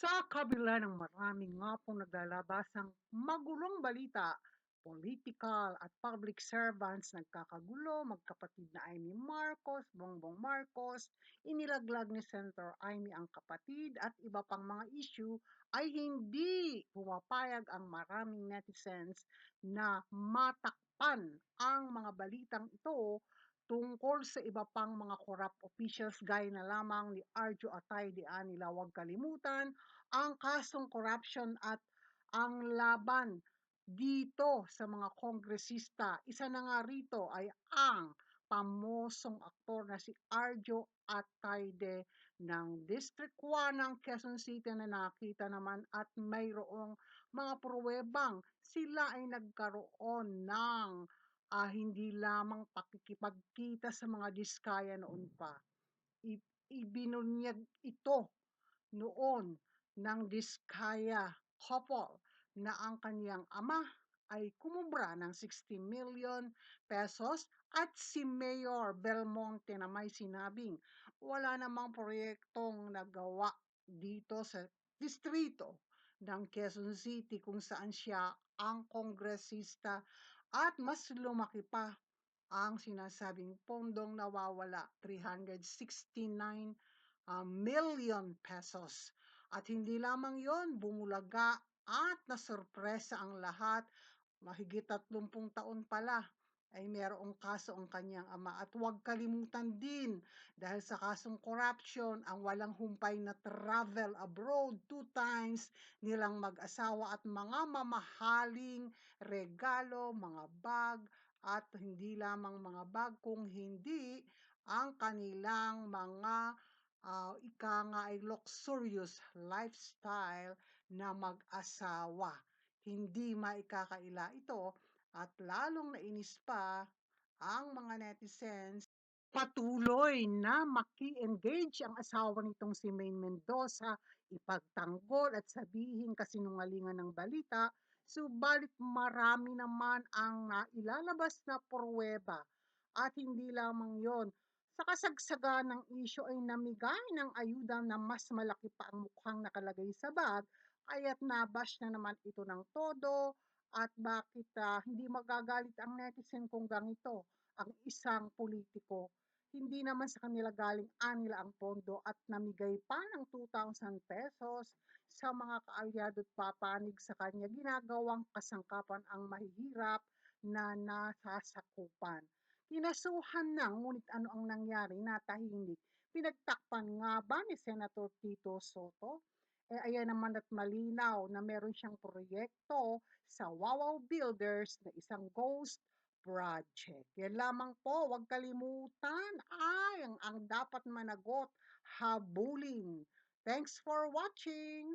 Sa kabila ng marami nga pong naglalabasang magulong balita, political at public servants nagkakagulo, magkapatid na Amy Marcos, Bongbong Marcos, inilaglag ni Senator Amy ang kapatid at iba pang mga issue ay hindi pumapayag ang maraming netizens na matakpan ang mga balitang ito tungkol sa iba pang mga corrupt officials gaya na lamang ni Arjo Atay di nila huwag kalimutan ang kasong corruption at ang laban dito sa mga kongresista. Isa na nga rito ay ang pamosong aktor na si Arjo Atayde ng District 1 ng Quezon City na nakita naman at mayroong mga pruwebang sila ay nagkaroon ng hindi lamang pakikipagkita sa mga diskaya noon pa. Ibinunyag ito noon ng diskaya couple na ang kaniyang ama ay kumubra ng 60 million pesos at si Mayor Belmonte na may sinabing wala namang proyektong nagawa dito sa distrito ng Quezon City kung saan siya ang kongresista at mas lumaki pa ang sinasabing pondong nawawala, 369 million pesos. At hindi lamang yon, bumulaga at nasurpresa ang lahat, mahigit 30 taon pala ay mayroong kaso ang kanyang ama. At huwag kalimutan din, dahil sa kasong corruption, ang walang humpay na travel abroad 2 times nilang mag-asawa at mga mamahaling regalo, mga bag, at hindi lamang mga bag, kung hindi ang kanilang mga ika nga ay luxurious lifestyle na mag-asawa. Hindi maikakaila ito at lalong nainis pa ang mga netizens. Patuloy na maki-engage ang asawa nitong si Maine Mendoza, ipagtanggol at sabihin kasinungalingan ng balita, subalit marami naman ang nailalabas na pruweba. At hindi lamang yon, sa kasagsagan ng isyo ay namigay ng ayuda na mas malaki pa ang mukhang nakalagay sa bag, kaya't nabash na naman ito ng todo. At bakit hindi magagalit ang netizen kung ganito ang isang politiko? Hindi naman sa kanila galing anila ang pondo at namigay pa ng 2,000 pesos sa mga kaalyado at papanig sa kanya, ginagawang kasangkapan ang mahihirap na nasasakupan. Kinasuhan na, ngunit ano ang nangyari? Natahimik. Pinagtakpan nga ba ni Senator Tito Soto? Ayan naman at malinaw na meron siyang proyekto sa Wawaw Builders na isang ghost project. Yan lamang po, huwag kalimutan ay ang dapat managot, habulin. Thanks for watching!